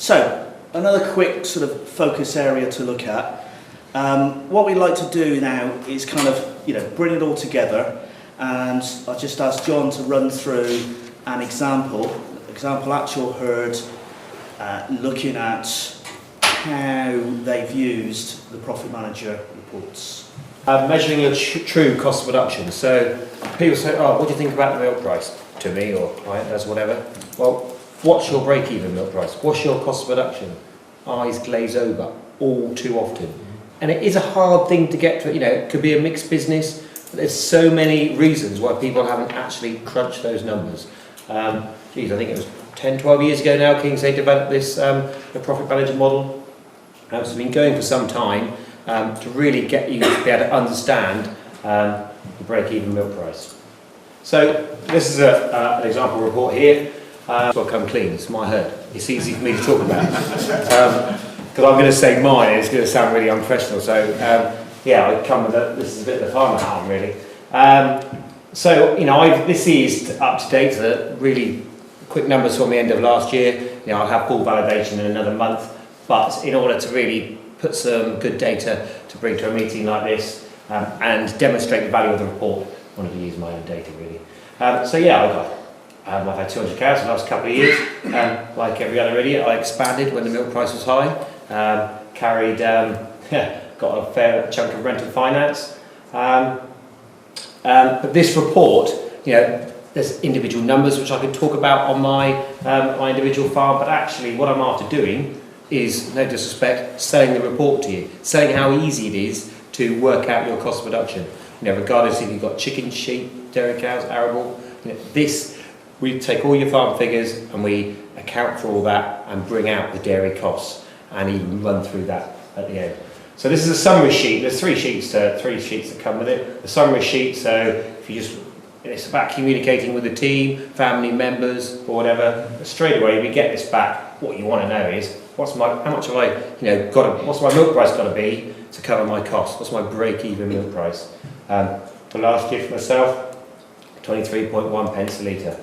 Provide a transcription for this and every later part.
So, another quick sort of focus area to look at. What we like to do now is kind of, bring it all together, and I'll just ask John to run through an example actual herd, looking at how they've used the Profit Manager reports. Measuring your true cost of production. So people say, oh, what do you think about the milk price? To me, or as whatever. Well, what's your break-even milk price? What's your cost of production? Eyes glaze over all too often. And it is a hard thing to get to. It could be a mixed business, but there's so many reasons why people haven't actually crunched those numbers. I think it was 10, 12 years ago now, Kingshay developed this the Profit Manager model. It's been going for some time to really get you to be able to understand the break-even milk price. So this is an example report here. It's got to come clean, it's my herd. It's easy for me to talk about. Because I'm going to say mine, it's going to sound really unprofessional. So I come with this is a bit of the farmer hat on really. This is up to date, really quick numbers from the end of last year. I'll have full validation in another month. But in order to really put some good data to bring to a meeting like this and demonstrate the value of the report, I wanted to use my own data really. I've had 200 cows the last couple of years. Like every other idiot, I expanded when the milk price was high. Got a fair chunk of rental finance. But this report, there's individual numbers which I could talk about on my individual farm, but actually what I'm after doing is, no disrespect, selling the report to you, selling how easy it is to work out your cost of production. Regardless if you've got chicken, sheep, dairy cows, arable, we take all your farm figures and we account for all that and bring out the dairy costs and even run through that at the end. So this is a summary sheet. There's three sheets that come with it. The summary sheet, so if you it's about communicating with the team, family members or whatever. Straight away we get this back. What you want to know is what's my milk price got to be to cover my costs? What's my break-even milk price? For last year for myself, 23.1 pence a litre.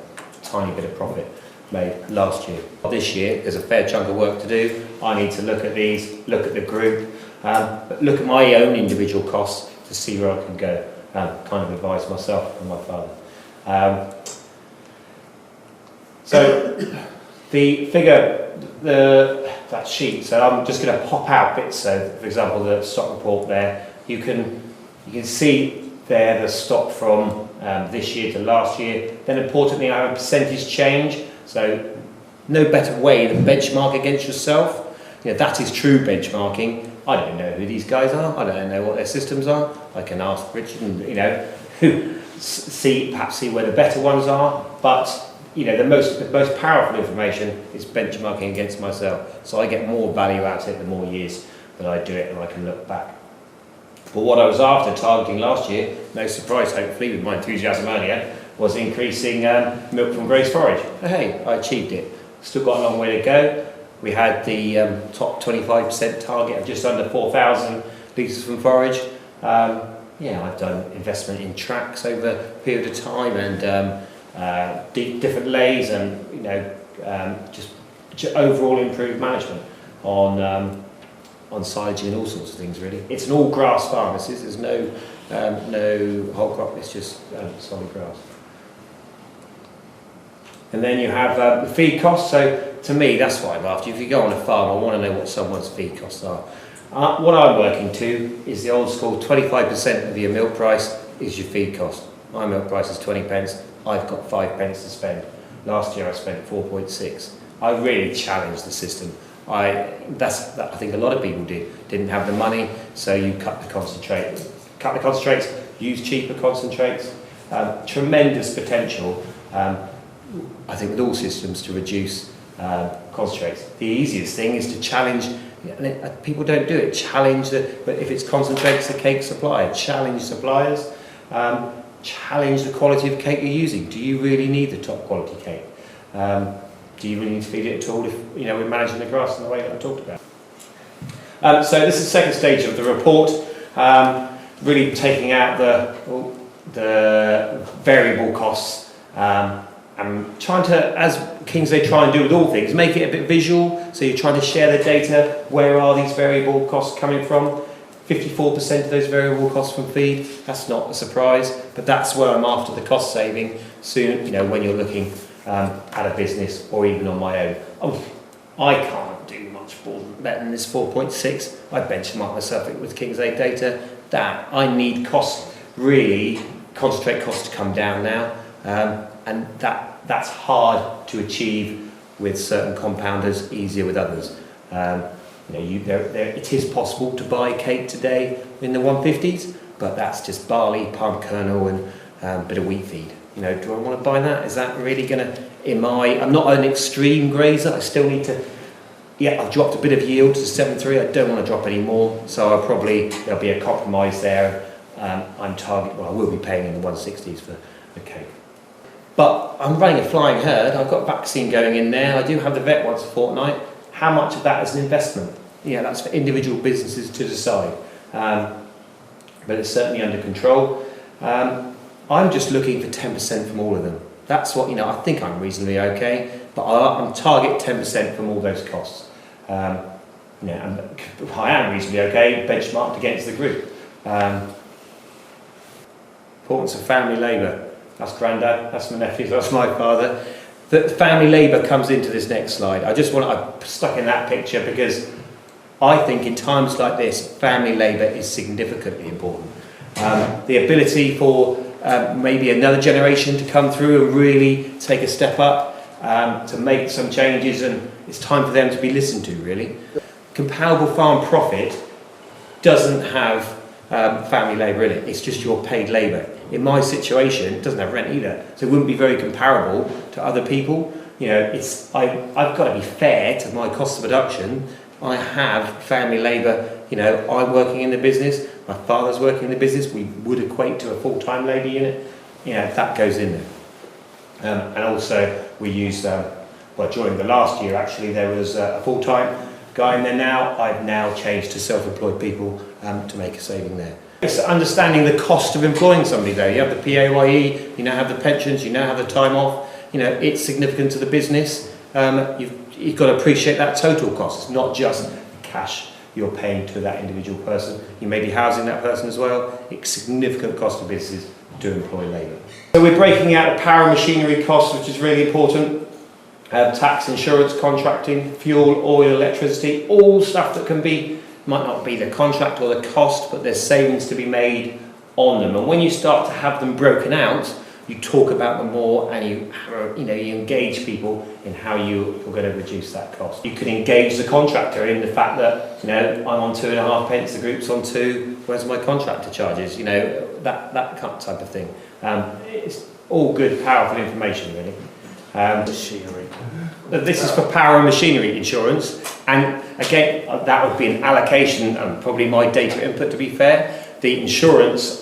Tiny bit of profit made last year. This year there's a fair chunk of work to do. I need to look at these, look at the group, but look at my own individual costs to see where I can go. Kind of advise myself and my father. So the figure, that sheet. So I'm just going to pop out bits. So for example, the stock report there. You can see there the stock from this year to last year. Then importantly, I have a percentage change. So no better way than benchmark against yourself. That is true benchmarking. I don't know who these guys are. I don't know what their systems are. I can ask Richard and perhaps see where the better ones are. But the most powerful information is benchmarking against myself. So I get more value out of it the more years that I do it, and I can look back. But what I was after targeting last year, no surprise hopefully with my enthusiasm earlier, was increasing milk from grazed forage. Hey, I achieved it. Still got a long way to go. We had the top 25% target of just under 4,000 litres from forage. I've done investment in tracks over a period of time and different lays and just overall improved management on silage and all sorts of things really. It's an all grass farm. There's no whole crop. It's just solid grass. And then you have the feed costs. So to me, that's what I'm after. If you go on a farm, I want to know what someone's feed costs are. What I'm working to is the old school 25% of your milk price is your feed cost. My milk price is 20 pence. I've got 5 pence to spend. Last year I spent 4.6. I really challenged the system. I think a lot of people didn't have the money, so you cut the concentrates, use cheaper concentrates. Tremendous potential. I think with all systems to reduce concentrates. The easiest thing is to challenge, and people don't do it, but if it's concentrates, the cake supplier, challenge suppliers, challenge the quality of cake you're using. Do you really need the top quality cake? Do you really need to feed it at all if we're managing the grass in the way that I talked about? So this is the second stage of the report, really taking out the variable costs I'm trying to, as Kingshay try and do with all things, make it a bit visual. So you're trying to share the data. Where are these variable costs coming from? 54% of those variable costs from feed. That's not a surprise, but that's where I'm after the cost saving soon. You know, when you're looking at a business or even on my own. I can't do much more better than this 4.6. I benchmark myself with Kingshay data. That I need costs, really concentrate costs to come down now. And that's hard to achieve with certain compounders, easier with others. It is possible to buy cake today in the 150s, but that's just barley, palm kernel, and a bit of wheat feed. You know, do I want to buy that? Is that really going to? I'm not an extreme grazer. I still need to. Yeah, I've dropped a bit of yield to 7.3. I don't want to drop any more, so there'll be a compromise there. I will be paying in the 160s for the cake. But I'm running a flying herd. I've got vaccine going in there. I do have the vet once a fortnight. How much of that is an investment? Yeah, that's for individual businesses to decide. But it's certainly under control. I'm just looking for 10% from all of them. That's what, I think I'm reasonably okay, but I'm target 10% from all those costs. And I am reasonably okay, benchmarked against the group. Importance of family labour. That's Grandad, that's my nephew, that's my father. The family labour comes into this next slide. I stuck in that picture because I think in times like this, family labour is significantly important. The ability for maybe another generation to come through and really take a step up, to make some changes, and it's time for them to be listened to, really. Comparable farm profit doesn't have family labour in it, it's just your paid labour. In my situation, it doesn't have rent either, so it wouldn't be very comparable to other people. I've got to be fair to my cost of production. I have family labour, I'm working in the business, my father's working in the business, we would equate to a full-time labour unit, that goes in there. And also we use, during the last year actually, there was a full-time guy in there now. I've now changed to self-employed people to make a saving there. It's understanding the cost of employing somebody though. You have the PAYE, you now have the pensions, you now have the time off. It's significant to the business. You've got to appreciate that total cost. It's not just cash you're paying to that individual person. You may be housing that person as well. It's significant cost to businesses to employ labour. So we're breaking out the power and machinery costs, which is really important. Tax, insurance, contracting, fuel, oil, electricity, all stuff that might not be the contract or the cost, but there's savings to be made on them. And when you start to have them broken out, you talk about them more, and you engage people in how you're going to reduce that cost. You can engage the contractor in the fact that I'm on 2.5 pence, the group's on 2. Where's my contractor charges? That type of thing. It's all good, powerful information, really. Machinery. This is for power and machinery insurance, and again, that would be an allocation and probably my data input, to be fair. The insurance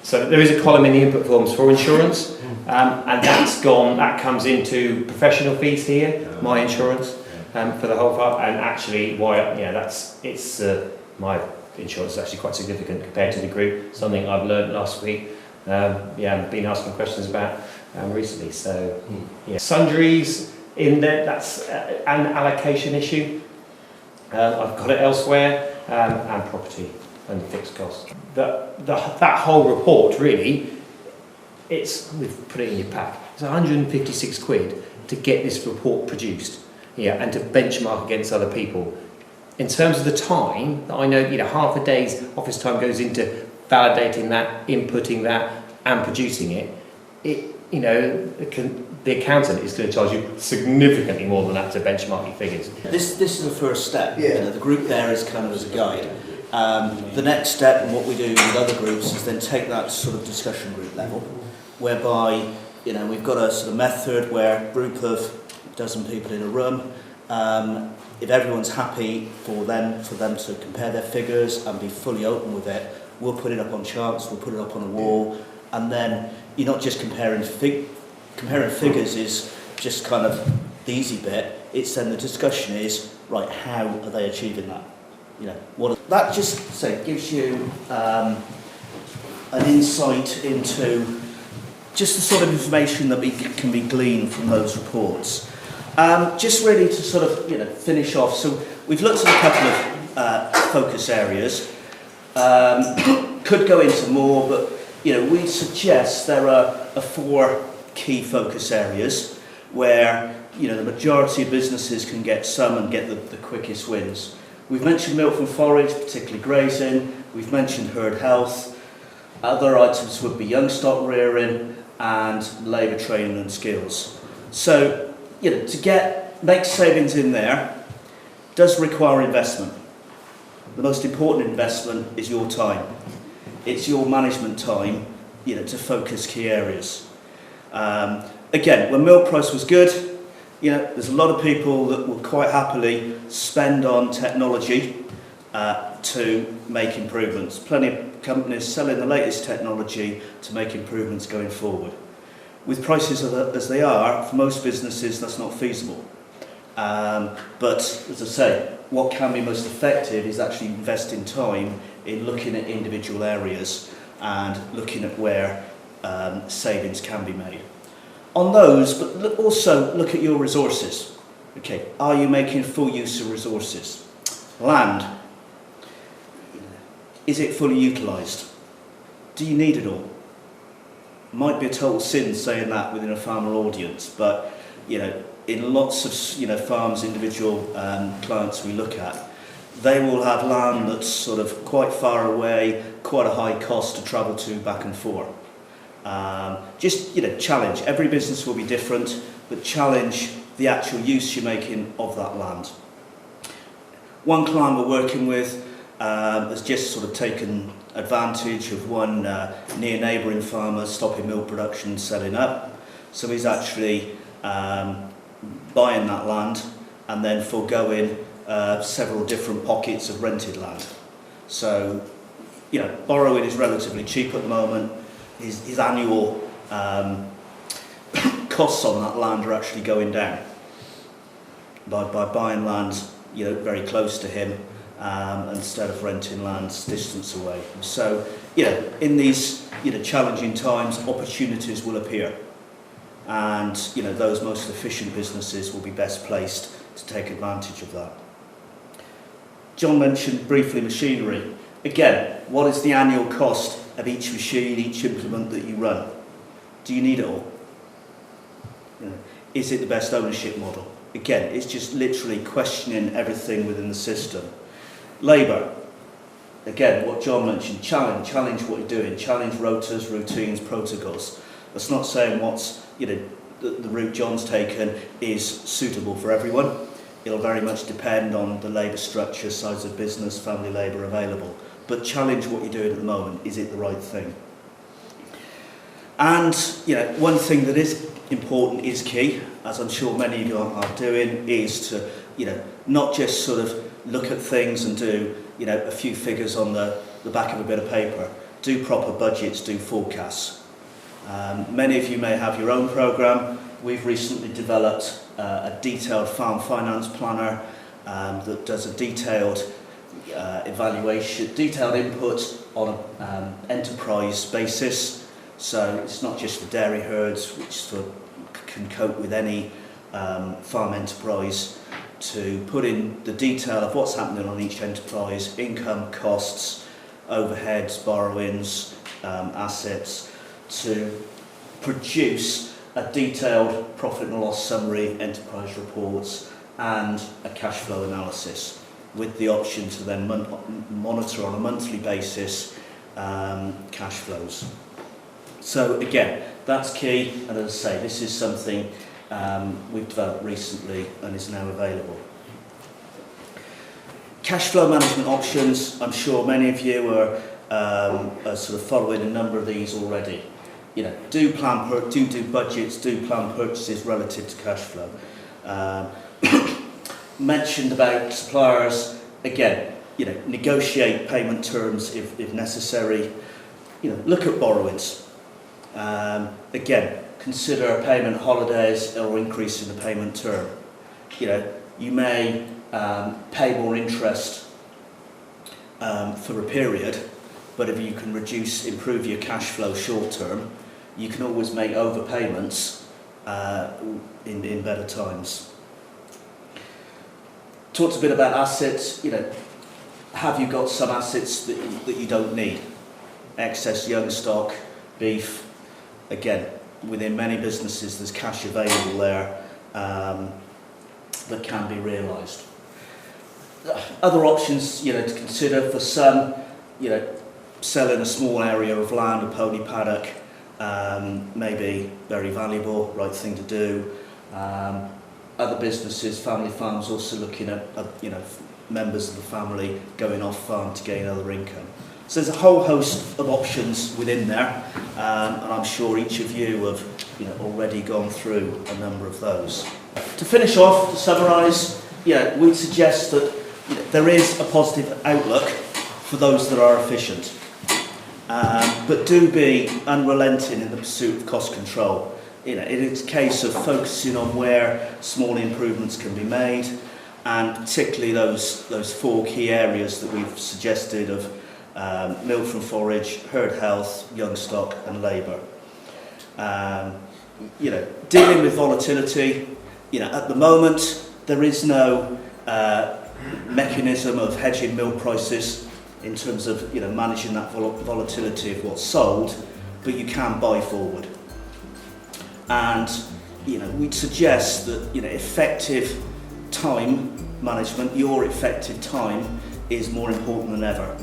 so there is a column in the input forms for insurance, and that comes into professional fees here, my insurance for the whole farm, and actually my insurance is actually quite significant compared to the group, something I've learned last week. I've been asking questions about recently. So, sundries in there, that's an allocation issue. I've got it elsewhere, and property and fixed costs. That whole report really, we've put it in your pack. It's 156 quid to get this report produced, and to benchmark against other people. In terms of the time, that I know, half a day's office time goes into validating that, inputting that, and producing it. The accountant is going to charge you significantly more than that to benchmark your figures. This is the first step. The group there is kind of as a guide. The next step, and what we do with other groups, is then take that sort of discussion group level, whereby we've got a sort of method where a group of a dozen people in a room. If everyone's happy for them to compare their figures and be fully open with it, we'll put it up on charts, we'll put it up on a wall, and then you're not just comparing figures is just kind of the easy bit. It's then the discussion is, right, how are they achieving that? That just gives you an insight into just the sort of information that can be gleaned from those reports. Just really to sort of finish off. So we've looked at a couple of focus areas. Could go into more, but we suggest there are 4 key focus areas where the majority of businesses can get some and get the quickest wins. We've mentioned milk from forage, particularly grazing. We've mentioned herd health. Other items would be young stock rearing and labour training and skills. So, to make savings in there does require investment. The most important investment is your time. It's your management time, to focus key areas. Again, when milk price was good, there's a lot of people that will quite happily spend on technology to make improvements. Plenty of companies selling the latest technology to make improvements going forward. With prices as they are, for most businesses that's not feasible. But as I say, what can be most effective is actually investing time in looking at individual areas and looking at where savings can be made. On those, but also look at your resources. Okay, are you making full use of resources? Land, is it fully utilised? Do you need it all? Might be a total sin saying that within a farmer audience, but in lots of farms, individual clients we look at, they will have land that's sort of quite far away, quite a high cost to travel to back and forth. Challenge. Every business will be different, but challenge the actual use you're making of that land. One client we're working with has just sort of taken advantage of one near neighbouring farmer stopping milk production and selling up. So he's actually buying that land and then foregoing several different pockets of rented land. So, borrowing is relatively cheap at the moment. His annual costs on that land are actually going down by buying land very close to him instead of renting land distance away. So in these challenging times, opportunities will appear, and those most efficient businesses will be best placed to take advantage of that. John mentioned briefly machinery. Again, what is the annual cost of each machine, each implement that you run? Do you need it all? Is it the best ownership model? Again, it's just literally questioning everything within the system. Labour. Again, what John mentioned, challenge what you're doing, challenge rotas, routines, protocols. That's not saying what's, the route John's taken is suitable for everyone. It'll very much depend on the labour structure, size of business, family labour available. But challenge what you're doing at the moment. Is it the right thing? And one thing that is important, is key, as I'm sure many of you are doing, is to not just sort of look at things and do a few figures on the back of a bit of paper. Do proper budgets, do forecasts. Many of you may have your own programme. We've recently developed a detailed farm finance planner that does a detailed evaluation, detailed input on an enterprise basis. So it's not just for dairy herds, which sort of can cope with any farm enterprise, to put in the detail of what's happening on each enterprise, income, costs, overheads, borrowings, assets, to produce a detailed profit and loss summary, enterprise reports, and a cash flow analysis, with the option to then monitor on a monthly basis cash flows. So again, that's key, and as I say, this is something we've developed recently and is now available. Cash flow management options, I'm sure many of you are sort of following a number of these already. Do budgets, do plan purchases relative to cash flow. Mentioned about suppliers, again, negotiate payment terms if necessary. Look at borrowings. Again, consider payment holidays or increasing the payment term. You may pay more interest for a period, but if you can improve your cash flow short term, you can always make overpayments in better times. Talked a bit about assets. Have you got some assets that you don't need? Excess young stock, beef. Again, within many businesses there's cash available there that can be realised. Other options, to consider for some, selling a small area of land, a pony paddock, may be very valuable, right thing to do. Other businesses, family farms, also looking at, members of the family going off farm to gain other income. So there's a whole host of options within there, and I'm sure each of you have already gone through a number of those. To finish off, to summarise, we'd suggest that there is a positive outlook for those that are efficient, but do be unrelenting in the pursuit of cost control. It is a case of focusing on where small improvements can be made, and particularly those 4 key areas that we've suggested of milk from forage, herd health, young stock and labour. Dealing with volatility, at the moment there is no mechanism of hedging milk prices in terms of managing that volatility of what's sold, but you can buy forward. And we'd suggest that effective time management, your effective time, is more important than ever,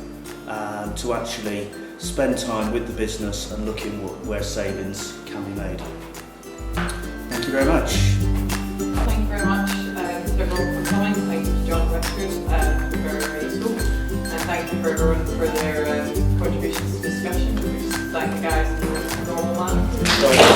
to actually spend time with the business and looking where savings can be made. Thank you very much. Thank you very much everyone for coming. Thank you to John Westwood for very useful, and thank you for everyone for their contributions to the discussion. We just thank the guys in a normal manner.